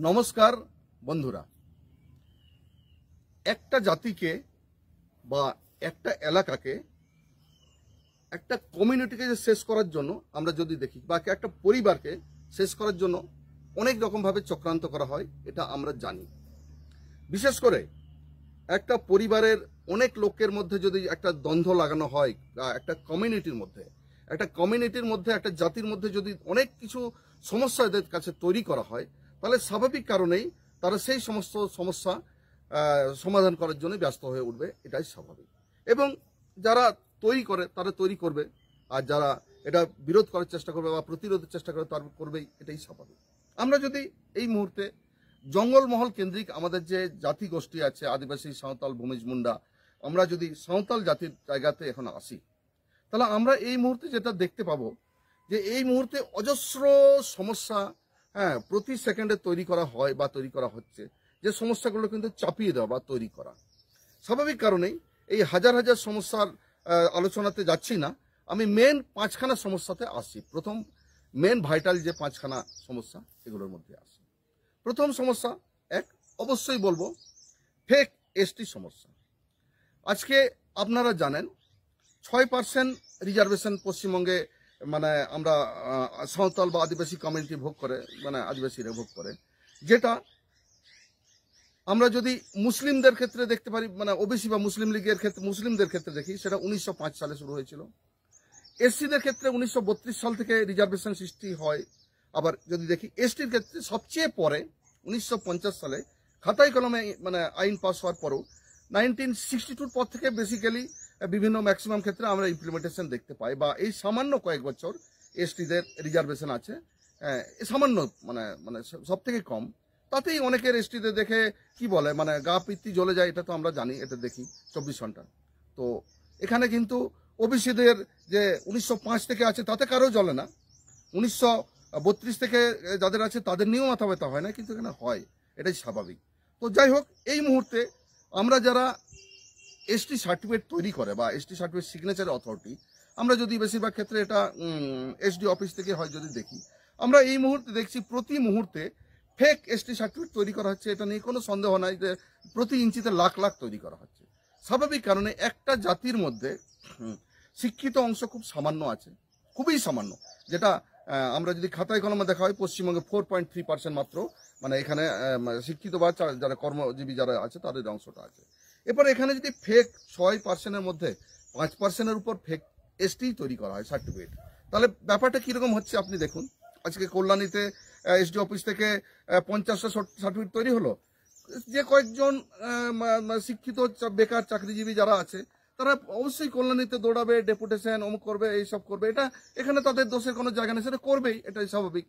নমস্কার বন্ধুরা, একটা জাতিকে বা একটা এলাকাকে একটা কমিউনিটিকে শেষ করার জন্য আমরা যদি দেখি বা একটা পরিবারকে শেষ করার জন্য অনেক রকম ভাবে চক্রান্ত করা হয়, এটা আমরা জানি। বিশেষ করে একটা পরিবারের অনেক লোকের মধ্যে যদি একটা দ্বন্দ্ব লাগানো হয়, একটা কমিউনিটির মধ্যে একটা জাতির মধ্যে যদি অনেক কিছু সমস্যা এদের কাছে তৈরি করা হয়, তাহলে স্বাভাবিক কারণেই তারা সেই সমস্ত সমস্যা সমাধান করার জন্য ব্যস্ত হয়ে উঠবে, এটাই স্বাভাবিক। এবং যারা তৈরি করে তারা তৈরি করবে, আর যারা এটা বিরোধ করার চেষ্টা করবে বা প্রতিরোধের চেষ্টা করবে তারা করবেই, এটাই স্বাভাবিক। আমরা যদি এই মুহূর্তে জঙ্গলমহল কেন্দ্রিক আমাদের যে জাতি গোষ্ঠী আছে, আদিবাসী, সাঁওতাল, ভূমিজ, মুন্ডা, আমরা যদি সাঁওতাল জাতির জায়গাতে এখন আসি, তাহলে আমরা এই মুহূর্তে যেটা দেখতে পাবো যে এই মুহূর্তে অজস্র সমস্যা প্রতি সেকেন্ডে তৈরি করা হয় বা তৈরি করা হচ্ছে, যে সমস্যাগুলো কিন্তু চাপিয়ে দেওয়া বা তৈরি করা। স্বাভাবিক কারণেই এই হাজার হাজার সমস্যার আলোচনাতে যাচ্ছি না, আমি মেন 5খানা সমস্যাতে আসছি। প্রথম মেন ভাইটাল যে 5খানা সমস্যা, এগুলোর মধ্যে আসি। প্রথম সমস্যা এক, অবশ্যই বলবো ফেক এসটি সমস্যা। আজকে আপনারা জানেন 6% রিজার্ভেশন পশ্চিমবঙ্গে, মানে আমরা সাঁওতাল বা আদিবাসী কমিউনিটি ভোগ করে, মানে আদিবাসীরা ভোগ করে, যেটা আমরা যদি মুসলিমদের ক্ষেত্রে দেখতে পারি, মানে ওবিসি বা মুসলিম লীগের ক্ষেত্রে, মুসলিমদের ক্ষেত্রে দেখি, সেটা 1905 সালে শুরু হয়েছিল। এসসিদের ক্ষেত্রে 1932 সাল থেকে রিজার্ভেশন সৃষ্টি হয়। আবার যদি দেখি এসটির ক্ষেত্রে সবচেয়ে পরে 1950 সালে খাতায় কলমে মানে আইন পাস হওয়ার পরও 1962 পর থেকে বেসিক্যালি বিভিন্ন ম্যাক্সিমাম ক্ষেত্রে আমরা ইমপ্লিমেন্টেশন দেখতে পাই, বা এই সামান্য কয়েক বছর এসটিদের রিজার্ভেশন আছে, সামান্য মানে মানে সব থেকে কম। তাতেই অনেকের এসটিদের দেখে কি বলে, মানে গা পিত্তি জ্বলে যায়, এটা তো আমরা জানি, এটা দেখি 24 ঘন্টা। তো এখানে কিন্তু ওবিসিদের যে 1905 থেকে আছে তাতে কারো জ্বলে না, 1932 থেকে যাদের আছে তাদের নিয়েও মাথা ব্যথা হয় না, কিন্তু এখানে হয়, এটাই স্বাভাবিক। তো যাই হোক, এই মুহূর্তে আমরা যারা এসটি সার্টিফিকেট তৈরি করে বা এসটি সার্টিফিকেট সিগনেচার অথরিটি, আমরা যদি বেশিরভাগ ক্ষেত্রে এটা এসডি অফিস থেকে হয় যদি দেখি, আমরা এই মুহূর্তে দেখছি প্রতি মুহূর্তে ফেক এসটি সার্টিফিকেট তৈরি করা হচ্ছে। এটা নিয়ে কোনো সন্দেহ নাই যে প্রতি ইঞ্চিতে লাখ লাখ তৈরি করা হচ্ছে। স্বাভাবিক কারণে একটা জাতির মধ্যে শিক্ষিত অংশ খুব সামান্য আছে, খুবই সামান্য, যেটা আমরা যদি খাতায় কলমে দেখা হয় পশ্চিমবঙ্গে 4.3% মাত্র, মানে এখানে শিক্ষিত বা যারা কর্মজীবী যারা আছে তাদের অংশটা আছে। এরপর এখানে যদি ফেক 6%-এর মধ্যে 5%-এর উপর ফেক এসটি তৈরি করা হয় সার্টিফিকেট, তাহলে ব্যাপারটা কিরকম হচ্ছে আপনি দেখুন। আজকে কল্যাণীতে এসডি অফিস থেকে 50টা সার্টিফিকেট তৈরি হলো। যে কয়েকজন শিক্ষিত বেকার চাকরিজীবী যারা আছে, তারা অবশ্যই কল্যাণীতে দৌড়াবে, ডেপুটেশন অমুক করবে, এইসব করবে। এটা এখানে তাদের দোষের কোনো জায়গা নেই, সেটা করবেই, এটাই স্বাভাবিক।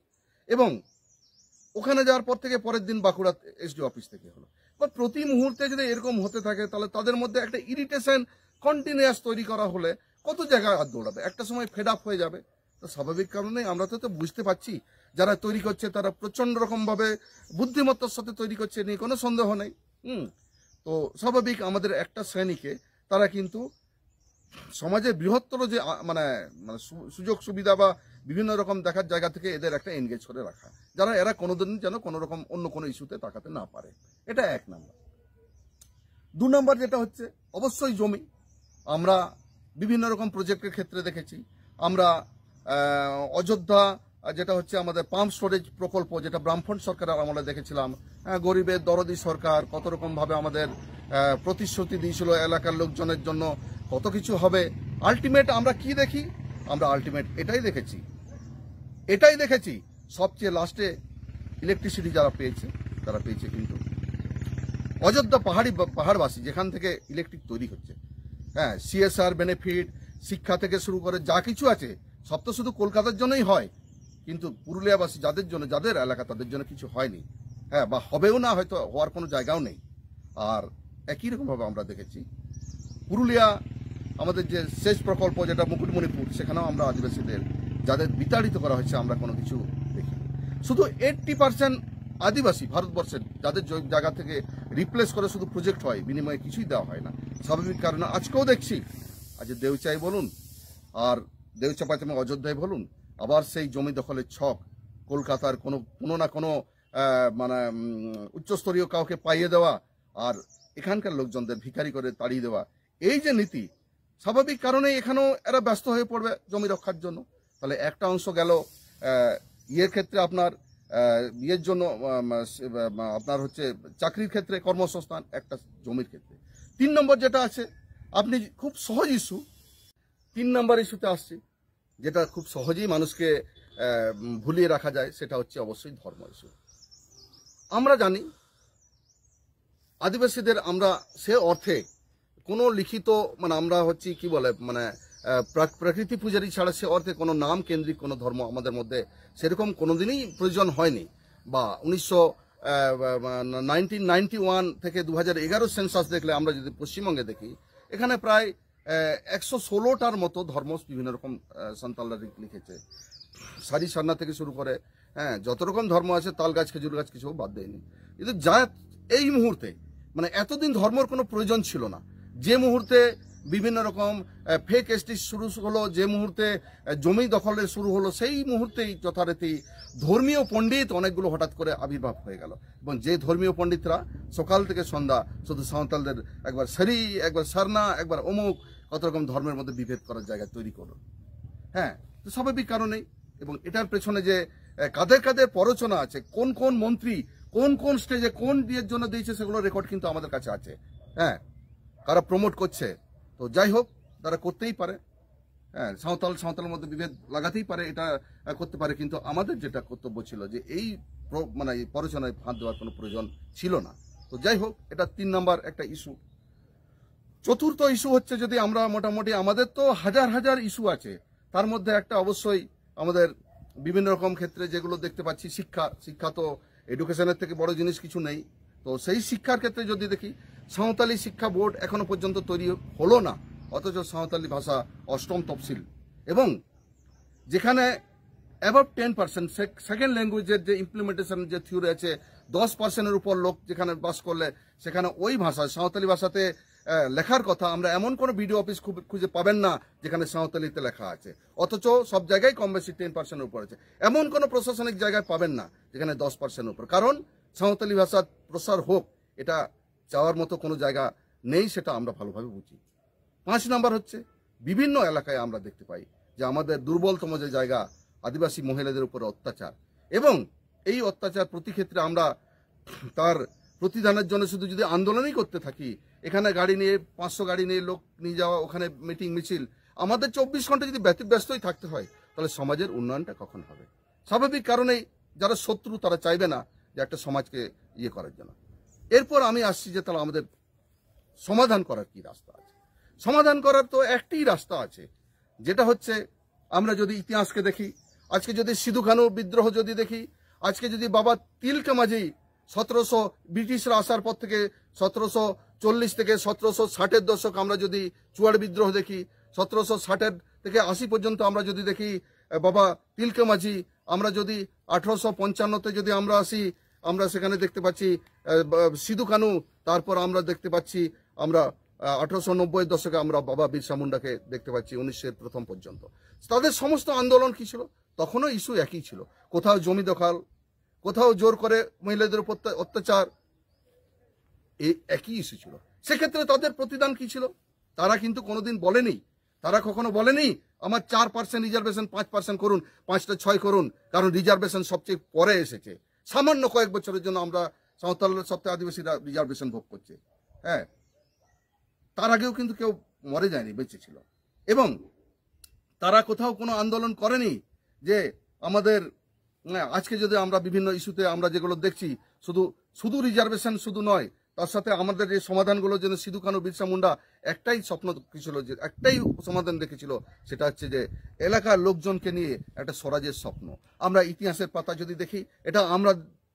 এবং ওখানে যাওয়ার পর থেকে পরের দিন বাঁকুড়া এসডি অফিস থেকে হলো। প্রতি মুহূর্তে যদি এরকম হতে থাকে, তাহলে তাদের মধ্যে একটা ইরিটেশন কন্টিনিউয়াস তৈরি করা হলে কত জায়গায় আর দৌড়াবে, একটা সময় ফেড আপ হয়ে যাবে। তো স্বাভাবিক কারণে আমরা তো বুঝতে পারছি যারা তৈরি করছে তারা প্রচন্ড রকম ভাবে বুদ্ধিমত্তার সাথে তৈরি করছে, নিয়ে কোনো সন্দেহ নেই। তো স্বাভাবিক আমাদের একটা শ্রেণীকে তারা কিন্তু সমাজের বৃহত্তর যে মানে সুযোগ সুবিধা বা বিভিন্ন রকম দেখার জায়গা থেকে এদের একটা এনগেজ করে রাখা, যারা এরা কোনোদিন যেন কোনো রকম অন্য কোনো ইস্যুতে তাকাতে না পারে। এটা 1 নাম্বার। 2 নাম্বার যেটা হচ্ছে অবশ্যই জমি। আমরা বিভিন্ন রকম প্রজেক্টের ক্ষেত্রে দেখেছি, আমরা অযোধ্যা যেটা হচ্ছে আমাদের পাম্প স্টোরেজ প্রকল্প, যেটা ব্রাহ্মণ সরকারের আমলে দেখেছিলাম, গরিবের দরদি সরকার কত রকম ভাবে আমাদের প্রতিশ্রুতি দিয়েছিল এলাকার লোকজনের জন্য কত কিছু হবে। আলটিমেট আমরা কি দেখি, আমরা আলটিমেট এটাই দেখেছি সবচেয়ে লাস্টে ইলেকট্রিসিটি যারা পেয়েছে তারা পেয়েছে কিন্তু অযোধ্যা পাহাড়বাসী, যেখান থেকে ইলেকট্রিক তৈরি হচ্ছে। সিএসআর বেনিফিট, শিক্ষা থেকে শুরু করে যা কিছু আছে সব তো শুধু কলকাতার জন্যই হয়, কিন্তু পুরুলিয়াবাসী যাদের জন্য, যাদের এলাকা, তাদের জন্য কিছু হয়নি, বা হবেও না, হয়তো হওয়ার কোনো জায়গাও নেই। আর একই রকমভাবে আমরা দেখেছি পুরুলিয়া আমাদের যে সেচ প্রকল্প, যেটা মুকুটমণিপুর, সেখানেও আমরা আদিবাসীদের যাদের বিতাড়িত করা হয়েছে আমরা কোনো কিছু দেখি। শুধু 80% আদিবাসী ভারতবর্ষের যাদের জায়গা থেকে রিপ্লেস করে শুধু প্রজেক্ট হয়, বিনিময়ে কিছুই দেওয়া হয় না। স্বাভাবিক কারণে আজকেও দেখছি, আজ দেউচাই বলুন আর দেউচা পাইতে অযোধ্যায় বলুন, আবার সেই জমি দখলের ছক কলকাতার কোনো না কোনো মানে উচ্চস্তরীয় কাউকে পাইয়ে দেওয়া আর এখানকার লোকজনদের ভিখারি করে তাড়িয়ে দেওয়া, এই যে নীতি, স্বাভাবিক কারণেই এখানেও এরা ব্যস্ত হয়ে পড়বে জমি রক্ষার জন্য। তাহলে একটা অংশ গেল ইয়ের ক্ষেত্রে, আপনার ইয়ের জন্য, আপনার হচ্ছে চাকরির ক্ষেত্রে কর্মসংস্থান, একটা জমির ক্ষেত্রে। 3 নম্বর যেটা আছে, আপনি খুব সহজ ইস্যু, 3 নম্বর ইস্যুতে আসছে, যেটা খুব সহজেই মানুষকে ভুলিয়ে রাখা যায়, সেটা হচ্ছে অবশ্যই ধর্ম ইস্যু। আমরা জানি আদিবাসীদের আমরা সে অর্থে কোনো লিখিত, মানে আমরা হচ্ছে কি বলে, মানে প্রকৃতি পূজারী ছাড়া সে অর্থে কোনো নাম কেন্দ্রিক কোনো ধর্ম আমাদের মধ্যে সেরকম কোনোদিনই প্রয়োজন হয়নি। বা 1991 থেকে 2011 সেন্সাস দেখলে আমরা যদি পশ্চিমবঙ্গে দেখি, এখানে প্রায় 116টার মতো ধর্ম বিভিন্ন রকম সন্তানরা লিখেছে। সারি সান্না থেকে শুরু করে, হ্যাঁ, যত রকম ধর্ম আছে, তাল গাছ খেজুর গাছ কিছু বাদ দেয়নি। কিন্তু যা এই মুহূর্তে, মানে এতদিন ধর্মর কোনো প্রয়োজন ছিল না, যে মুহূর্তে বিভিন্ন রকম ফেক এসটি শুরু হলো, যে মুহূর্তে জমি দখলের শুরু হলো, সেই মুহূর্তেই যথারীতি ধর্মীয় পণ্ডিত অনেকগুলো হঠাৎ করে আবির্ভাব হয়ে গেল। এবং যে ধর্মীয় পণ্ডিতরা সকাল থেকে সন্ধ্যা শুধু সাঁওতালদের একবার সারি, একবার সারনা, একবার অমুক, কত রকম ধর্মের মধ্যে বিভেদ করার জায়গা তৈরি করল। হ্যাঁ, তো স্বাভাবিক কারণেই। এবং এটার পেছনে যে কাদের কাদের প্ররোচনা আছে, কোন কোন মন্ত্রী কোন কোন স্টেজে কোন বিয়ের জন্য দিয়েছে, সেগুলো রেকর্ড কিন্তু আমাদের কাছে আছে। হ্যাঁ, কারা প্রমোট করছে, তো যাই হোক, তারা করতেই পারে। হ্যাঁ, সাঁওতালের মধ্যে বিভেদ লাগাতেই পারে, এটা করতে পারে। কিন্তু আমাদের যেটা কর্তব্য ছিল যে এই মানে এই প্ররোচনায় ফাঁদ দেওয়ার কোনো প্রয়োজন ছিল না। তো যাই হোক, এটা 3 নম্বর একটা ইস্যু। 4র্থ ইস্যু হচ্ছে, যদি আমরা মোটামুটি, আমাদের তো হাজার হাজার ইস্যু আছে, তার মধ্যে একটা অবশ্যই আমাদের বিভিন্ন রকম ক্ষেত্রে যেগুলো দেখতে পাচ্ছি, শিক্ষা তো এডুকেশনের থেকে বড় জিনিস কিছু নেই। তো সেই শিক্ষার ক্ষেত্রে যদি দেখি, সাঁওতালি শিক্ষা বোর্ড এখনো পর্যন্ত তৈরি হলো না, অথচ সাঁওতালি ভাষা 8ম তফসিল, এবং যেখানে অ্যাবাভ 10% সেকেন্ড ল্যাঙ্গুয়েজের যে ইমপ্লিমেন্টেশন যে থিওরি আছে, 10%-এর উপর লোক যেখানে বাস করলে, সেখানে ওই ভাষা সাঁওতালি ভাষাতে লেখার কথা, আমরা এমন কোনো বিডিও অফিস খুঁজে পাবেন না যেখানে সাঁওতালিতে লেখা আছে। অথচ সব জায়গায় কম বেশি 10%-এর উপর আছে। এমন কোনো প্রশাসনিক জায়গায় পাবেন না যেখানে 10%-এর উপর। কারণ সাঁওতালি ভাষার প্রসার হোক, এটা চাওয়ার মতো কোনো জায়গা নেই, সেটা আমরা ভালোভাবে বুঝি। 5 নম্বর হচ্ছে, বিভিন্ন এলাকায় আমরা দেখতে পাই যে আমাদের দুর্বলতম যে জায়গা, আদিবাসী মহিলাদের উপর অত্যাচার, এবং এই অত্যাচার প্রতি ক্ষেত্রে আমরা তার প্রতিদানের জন্য শুধু যদি আন্দোলনই করতে থাকি, এখানে গাড়ি নিয়ে 500 গাড়ি নিয়ে লোক নিয়ে যাওয়া, ওখানে মিটিং মিছিল, আমাদের 24 ঘন্টা যদি ব্যস্তই থাকতে হয়, তাহলে সমাজের উন্নয়নটা কখন হবে? স্বাভাবিক কারণেই যারা শত্রু, তারা চাইবে না যে একটা সমাজকে ইয়ে করার জন্য। এরপর আমি আসছি যে তাহলে আমাদের সমাধান করার কি রাস্তা আছে। সমাধান করার তো একটি রাস্তা আছে, যেটা হচ্ছে, আমরা যদি ইতিহাসকে দেখি, আজকে যদি সিধু কানু বিদ্রোহ যদি দেখি, আজকে যদি বাবা তিলকা মাঝি 1700 ব্রিটিশরা আসার পর থেকে 1740 থেকে 1760-এর দশক আমরা যদি চুয়াড় বিদ্রোহ দেখি, 1760 থেকে 80 পর্যন্ত আমরা যদি দেখি বাবা তিলকা মাঝি, আমরা যদি 1855-তে যদি আমরা আসি, আমরা সেখানে দেখতে পাচ্ছি সিধু কানু, তারপর আমরা দেখতে পাচ্ছি আমরা 1890-এর দশকে আমরা বাবা বিরসা মুন্ডাকে দেখতে পাচ্ছি 1900-এর প্রথম পর্যন্ত। তাদের সমস্ত আন্দোলন কি ছিল? তখনও ইস্যু একই ছিল, কোথাও জমি দখল, কোথাও জোর করে মহিলাদের উপর অত্যাচার, এই একই ইস্যু ছিল। সেক্ষেত্রে তাদের প্রতিদান কি ছিল? তারা কিন্তু কোনোদিন বলেনি, তারা কখনো বলেনি আমার 4% রিজার্ভেশন 5% করুন, 5টা 6 করুন, কারণ রিজার্ভেশন সবচেয়ে পরে এসেছে। সামান্য কয়েক বছরের জন্য আমরা সাঁওতালের সপ্তাহে আদিবাসীরা রিজার্ভেশন ভোগ করছে। হ্যাঁ, তার আগেও কিন্তু কেউ মরে যায়নি, বেঁচে ছিল। এবং তারা কোথাও কোনো আন্দোলন করেনি যে আমাদের, আজকে যদি আমরা বিভিন্ন ইস্যুতে আমরা যেগুলো দেখছি, শুধু রিজার্ভেশন শুধু নয়, তার সাথে আমাদের যে সমাধানগুলো, যেন সিধু কানু বিরসা মুন্ডা একটাই স্বপ্ন ছিল, যে একটাই সমাধান রেখেছিল, সেটা হচ্ছে যে এলাকার লোকজনকে নিয়ে একটা স্বরাজের স্বপ্ন। আমরা ইতিহাসের পাতা যদি দেখি, এটা আমরা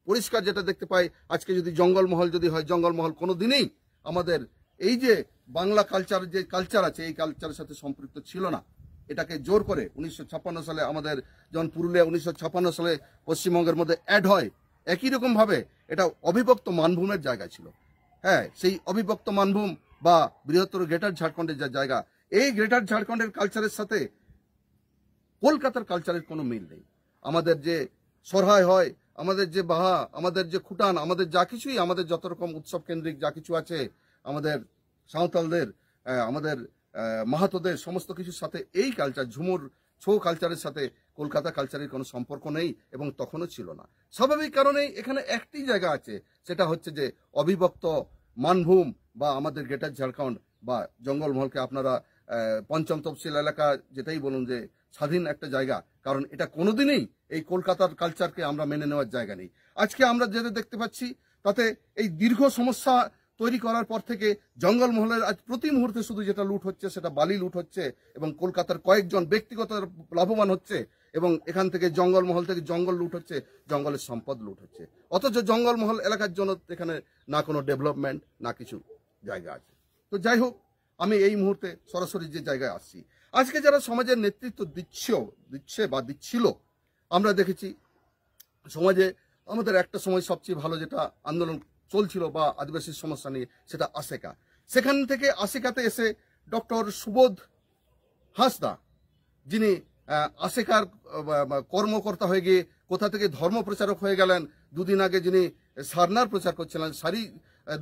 পরিষ্কার যেটা দেখতে পাই, আজকে যদি জঙ্গলমহল যদি হয়, জঙ্গলমহল কোনোদিনই আমাদের এই যে বাংলা কালচার যে কালচার আছে, এই কালচারের সাথে সম্পৃক্ত ছিল না। এটাকে জোর করে 1956 সালে আমাদের যখন পুরুলিয়া 1956 সালে পশ্চিমবঙ্গের মধ্যে অ্যাড হয়, একই রকম ভাবে এটা অবিভক্ত মানভূমের জায়গা ছিল। হ্যাঁ, সেই অবিভক্ত মানভূম বা বৃহত্তর গ্রেটার ঝাড়খণ্ডের যে জায়গা, এই গ্রেটার ঝাড়খণ্ডের কালচারের সাথে কলকাতার কালচারের কোনো মিল নেই। আমাদের যে সরহাই হয়, আমাদের যে বাহা, আমাদের যে খুটান, আমাদের যা কিছুই, আমাদের যত রকম উৎসব কেন্দ্রিক যা কিছু আছে, আমাদের সাঁওতালদের, আমাদের মাহাতোদের সমস্ত কিছুর সাথে এই কালচার, ঝুমুর ছৌ কালচারের সাথে কলকাতা কালচারের কোনো সম্পর্ক নেই এবং তখনও ছিল না। স্বাভাবিক কারণেই এখানে একটি জায়গা আছে, সেটা হচ্ছে যে অবিভক্ত মানভূম বা আমাদের গ্রেটার ঝাড়খণ্ড বা জঙ্গলমহলকে আপনারা পঞ্চম তফসিল এলাকা যেটাই বলুন, যে স্বাধীন একটা জায়গা, কারণ এটা কোনোদিনই এই কলকাতার কালচারকে আমরা মেনে নেওয়ার জায়গা নেই। আজকে আমরা যেটা দেখতে পাচ্ছি তাতে এই দীর্ঘ সমস্যা তৈরি করার পর থেকে জঙ্গলমহলের আজ প্রতি মুহূর্তে শুধু যেটা লুট হচ্ছে সেটা বালি লুট হচ্ছে এবং কলকাতার কয়েকজন ব্যক্তিগত লাভবান হচ্ছে এবং এখান থেকে জঙ্গলমহল থেকে জঙ্গল লুট হচ্ছে, জঙ্গলের সম্পদ লুট হচ্ছে। অথচ জঙ্গলমহল এলাকার জন্য এখানে না কোনো ডেভেলপমেন্ট না কিছু জায়গা আছে। তো যাই হোক, আমি এই মুহূর্তে সরাসরি যে জায়গায় আসছি, আজকে যারা সমাজের নেতৃত্ব দিচ্ছে বা দিচ্ছিল, আমরা দেখেছি সমাজে আমাদের একটা সময় সবচেয়ে ভালো যেটা আন্দোলন চলছিল বা আদিবাসী সমস্যা নিয়ে, সেটা আশেকা। সেখান থেকে আশেকাতে এসে ডক্টর সুবোধ হাঁসদা, যিনি আশেকার কর্মকর্তা হয়ে গিয়ে কোথা থেকে ধর্ম প্রচারক হয়ে গেলেন, দুদিন আগে যিনি সারনার প্রচার করছিলেন, সারি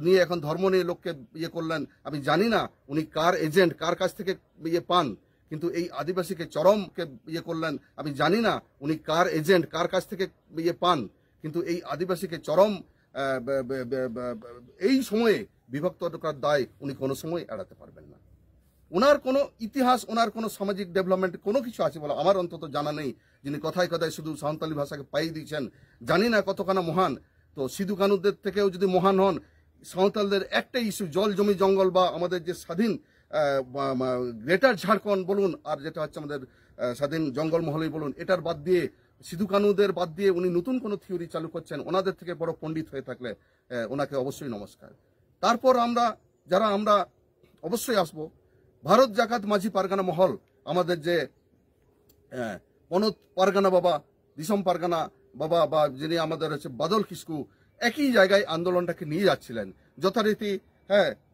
নিয়ে এখন ধর্ম নিয়ে লোককে ইয়ে করলেন। আমি জানি না উনি কার এজেন্ট, কার কাছ থেকে ইয়ে পান, কিন্তু এই আদিবাসীকে চরমকে ইয়ে করলেন। আমি জানি না উনি কার এজেন্ট, কার কাছ থেকে ইয়ে পান, কিন্তু এই আদিবাসীকে চরম এই সময়ে বিভক্ত করার দায় উনি কোনো সময় এড়াতে পারবেন না। ওনার কোনো ইতিহাস, ওনার কোনো সামাজিক ডেভেলপমেন্ট কোনো কিছু আছে বলে আমার অন্তত জানা নেই। যিনি কথায় কথায় শুধু সাঁওতালি ভাষাকে পাইয়ে দিয়েছেন, জানি না কতখানা মহান। তো সিধু কানুদের থেকেও যদি মহান হন, সাঁওতালদের একটা ইস্যু, জল জমি জঙ্গল বা আমাদের যে স্বাধীন গ্রেটার ঝাড়খণ্ড বলুন আর যেটা হচ্ছে আমাদের স্বাধীন জঙ্গলমহলই বলুন, এটার বাদ দিয়ে, সিধু কানুদের বাদ দিয়ে উনি নতুন কোনো থিওরি চালু করছেন, ওনাদের থেকে বড় পণ্ডিত হয়ে থাকলে ওনাকে অবশ্যই নমস্কার। তারপর আমরা অবশ্যই আসবো ভারত জাকাত মাঝি পারগানা মহল, আমাদের যে পনত পারগানা বাবা, দিসম পারগানা বাবা বা যিনি আমাদের হচ্ছে বাদল কিস্কু, একই জায়গায় আন্দোলনটাকে নিয়ে যাচ্ছিলেন যথারীতি।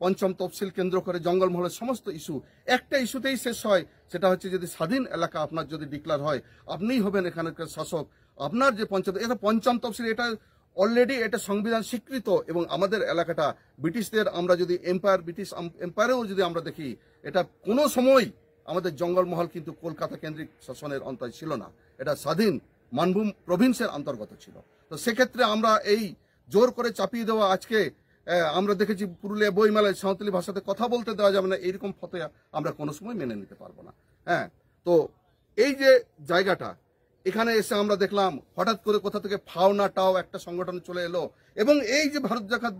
পঞ্চম তফসিল কেন্দ্র করে জঙ্গলমহলের সমস্ত ইস্যু একটা ইস্যুতেই শেষ হয়, সেটা হচ্ছে যদি স্বাধীন এলাকা আপনার যদি ডিক্লার হয়, আপনিই হবেন এখানকার শাসক। আপনার যে পঞ্চম তফসিল, এটা অলরেডি এটা সংবিধান স্বীকৃত এবং আমাদের এলাকাটা ব্রিটিশদের, আমরা যদি ব্রিটিশ এম্পায়ারেও যদি আমরা দেখি, এটা কোনো সময় আমাদের জঙ্গলমহল কিন্তু কলকাতা কেন্দ্রিক শাসনের অন্তর্গত ছিল না, এটা স্বাধীন মানভূম প্রভিন্সের অন্তর্গত ছিল। তো সেক্ষেত্রে আমরা এই জোর করে চাপিয়ে দেওয়া, আজকে আমরা দেখেছি পুরুলিয়া বইমেলায় সাঁওতালি ভাষাতে কথা বলতে দেওয়া যাবে না, এইরকম ফতোয়া আমরা কোনো সময় মেনে নিতে পারবো না। তো এই যে জায়গাটা, এখানে এসে আমরা দেখলাম হঠাৎ করে কোথা থেকে ফাওনা টাও একটা সংগঠন চলে এলো এবং এই যে ভারত জাকাত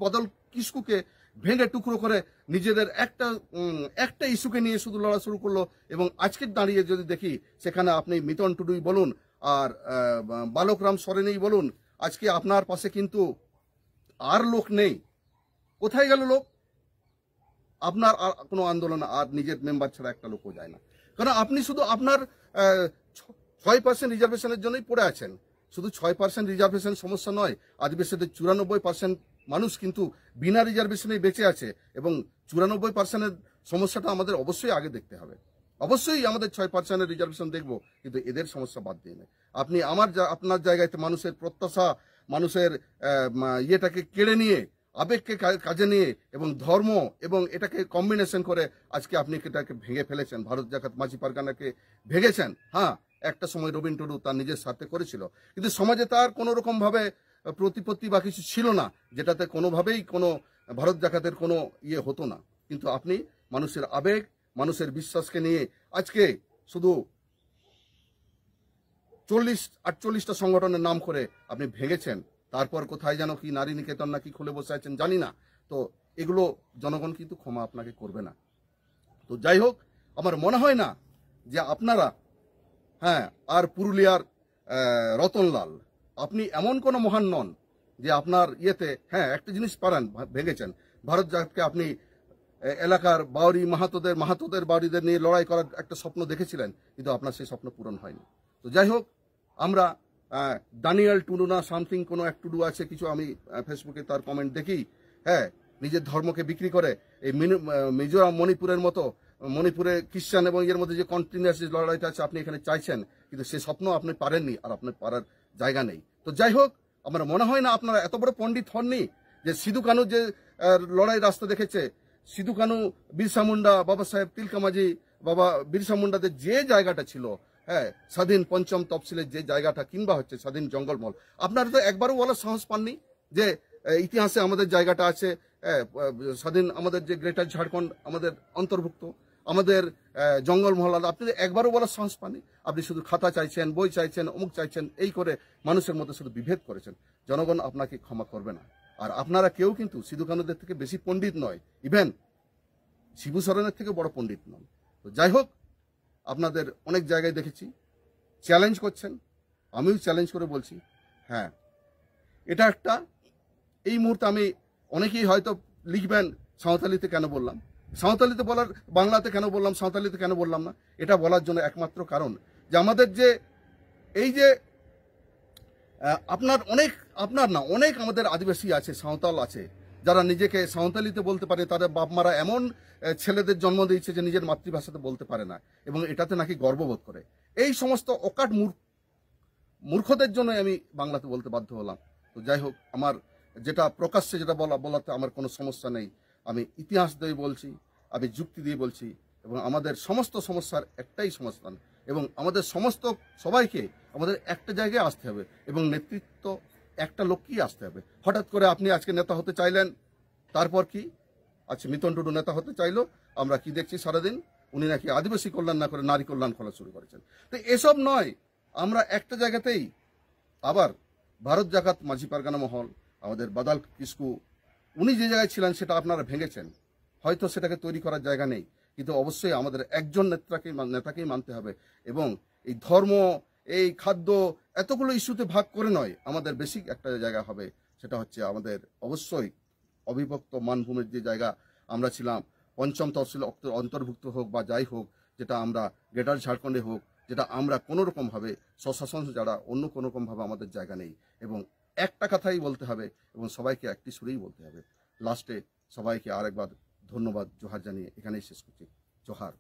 বাদল কিস্কুকে ভেঙে টুকরো করে নিজেদের একটা ইস্যুকে নিয়ে শুধু লড়া শুরু করলো। এবং আজকের দাঁড়িয়ে যদি দেখি, সেখানে আপনি মিতন টুডুই বলুন আর বালকরাম সরেনেই বলুন, আজকে আপনার পাশে কিন্তু আর লোক নেই। কোথায় গেল লোক? আপনার আর কোনো আন্দোলন আর নিজের মেম্বার ছাড়া একটা লোকও যায় না, কারণ আপনি শুধু আপনার 6% রিজার্ভেশনের জন্যই পড়ে আছেন। শুধু 6% রিজার্ভেশন সমস্যা নয়, আদিবাসীদের 94% মানুষ কিন্তু বিনা রিজার্ভেশনেই বেঁচে আছে এবং 94%-এর সমস্যাটা আমাদের অবশ্যই আগে দেখতে হবে। অবশ্যই আমাদের 6%-এর রিজার্ভেশন দেখবো, কিন্তু এদের সমস্যা বাদ দিয়ে নেই। আপনি আপনার জায়গায় মানুষের প্রত্যাশা, মানুষের ইয়েটাকে কেড়ে নিয়ে, আবেগকে কাজে নিয়ে এবং ধর্ম এবং এটাকে কম্বিনেশন করে আজকে আপনি এটাকে ভেঙে ফেলেছেন। ভারত জাকাত মাঝি পারগানাকে ভেঙেছেন। একটা সময় রবীন টুডু তার নিজের স্বার্থে করেছিল, কিন্তু সমাজে তার কোনো রকম ভাবে প্রতিপত্তি বা কিছু ছিল না, যেটাতে কোনোভাবেই কোনো ভারত জাকাতের কোনো ইয়ে হতো না। কিন্তু আপনি মানুষের আবেগ, মানুষের বিশ্বাসকে নিয়ে আজকে শুধু 40-48টা সংগঠনের নাম করে আপনি ভেঙেছেন। তারপর কোথায় যেন কি নারী নিকেতন নাকি খুলে বসে আছেন জানি না। তো এগুলো জনগণ কিন্তু ক্ষমা আপনাকে করবে না। তো যাই হোক, আমার মনে হয় না যে আপনারা আর পুরুলিয়ার রতনলাল, আপনি এমন কোনো মহান নন যে আপনার ইয়েতে একটা জিনিস পারেন, ভেঙেছেন ভারত জাতকে। আপনি এলাকার বাউরি মাহাতোদের বাউরিদের নিয়ে লড়াই করার একটা স্বপ্ন দেখেছিলেন, কিন্তু আপনার সেই স্বপ্ন পূরণ হয়নি। তো যাই হোক, আমরা দানিয়াল টুডু না সামথিং কোনো এক টুডু আছে কিছু, আমি ফেসবুকে তার কমেন্ট দেখি, নিজের ধর্মকে বিক্রি করে এই মিজোরাম মণিপুরের মতো, মণিপুরে খ্রিস্টান এবং এর মধ্যে যে কন্টিনিউয়াস লড়াইটা আছে আপনি এখানে চাইছেন, কিন্তু সে স্বপ্ন আপনি পারেননি আর আপনার পারার জায়গা নেই। তো যাই হোক, আমার মনে হয় না আপনারা এত বড় পণ্ডিত হননি যে সিধু কানু যে লড়াই রাস্তা দেখেছে, সিধু কানু, বিরসা মুন্ডা, বাবা সাহেব তিলকা মাঝি, বাবা বিরসা মুন্ডাদের যে জায়গাটা ছিল, হ্যাঁ, স্বাধীন পঞ্চম তফসিলের যে জায়গাটা, কিংবা হচ্ছে স্বাধীন জঙ্গলমহল, আপনারা তো একবারও বলার সাহস পাননি যে ইতিহাসে আমাদের জায়গাটা আছে, স্বাধীন আমাদের যে গ্রেটার ঝাড়খণ্ড আমাদের অন্তর্ভুক্ত, আমাদের জঙ্গলমহল, আপনি একবারও বলার সাহস পাননি। আপনি শুধু খাতা চাইছেন, বই চাইছেন, অমুক চাইছেন, এই করে মানুষের মধ্যে শুধু বিভেদ করেছেন। জনগণ আপনাকে ক্ষমা করবে না। আর আপনারা কেউ কিন্তু সিধু কানুদের থেকে বেশি পণ্ডিত নয়, ইভেন শিবু সরেনের থেকে বড় পণ্ডিত নন। তো যাই হোক, আপনাদের অনেক জায়গায় দেখেছি চ্যালেঞ্জ করছেন, আমিও চ্যালেঞ্জ করে বলছি, হ্যাঁ, এটা একটা, এই মুহূর্তে আমি, অনেকেই হয়তো লিখবেন সাঁওতালিতে কেন বললাম, সাঁওতালিতে বলার, বাংলাতে কেন বললাম, সাঁওতালিতে কেন বললাম না, এটা বলার জন্য একমাত্র কারণ যে আমাদের যে এই যে অনেক আমাদের আদিবাসী আছে, সাঁওতাল আছে, যারা নিজেকে সাঁওতালিতে বলতে পারে, তাদের বাপ মারা এমন ছেলেদের জন্ম দিয়েছে যে নিজের মাতৃভাষাতে বলতে পারে না এবং এটাতে নাকি গর্ববোধ করে। এই সমস্ত অকাট মূর্খদের জন্য আমি বাংলাতে বলতে বাধ্য হলাম। তো যাই হোক, আমার যেটা প্রকাশ্যে যেটা বলাতে আমার কোনো সমস্যা নেই। আমি ইতিহাস দিয়ে বলছি, আমি যুক্তি দিয়ে বলছি, এবং আমাদের সমস্ত সমস্যার একটাই সমাধান, এবং আমাদের সবাইকে আমাদের একটা জায়গায় আসতে হবে, এবং নেতৃত্ব একটা লোককেই আসতে হবে। হঠাৎ করে আপনি আজকে নেতা হতে চাইলেন, তারপর কি আচ্ছা মিতন টুডু নেতা হতে চাইলো, আমরা কি দেখছি সারাদিন, উনি নাকি আদিবাসী কল্যাণ না করে নারী কল্যাণ করা শুরু করেছেন। তো এসব নয়, আমরা একটা জায়গাতেই আবার ভারত জাকাত মাঝি পারগানা মহল, আমাদের বাদাল কিস্কু, উনি যে জায়গায় ছিলেন সেটা আপনারা ভেঙেছেন, হয়তো সেটাকে তৈরি করার জায়গা নেই, কিন্তু অবশ্যই আমাদের একজন নেতাকেই মানতে হবে, এবং এই ধর্ম, এই খাদ্য, এতগুলো ইস্যুতে ভাগ করে নয়, আমাদের বেসিক একটা জায়গা হবে, সেটা হচ্ছে আমাদের অবশ্যই অবিভক্ত মানভূমির যে জায়গা আমরা ছিলাম, পঞ্চম তফসিল অন্তর্ভুক্ত হোক বা যাই হোক, যেটা আমরা গ্রেটার ঝাড়খণ্ডে হোক, যেটা আমরা কোনোরকমভাবে স্বশাসন যারা অন্য কোনোরকমভাবে আমাদের জায়গা নেই, এবং একটা কথাই বলতে হবে, এবং সবাইকে একটি সুরেই বলতে হবে। লাস্টে সবাইকে আরেকবার ধন্যবাদ, জোহার জানিয়ে এখানেই শেষ করছি। জোহার।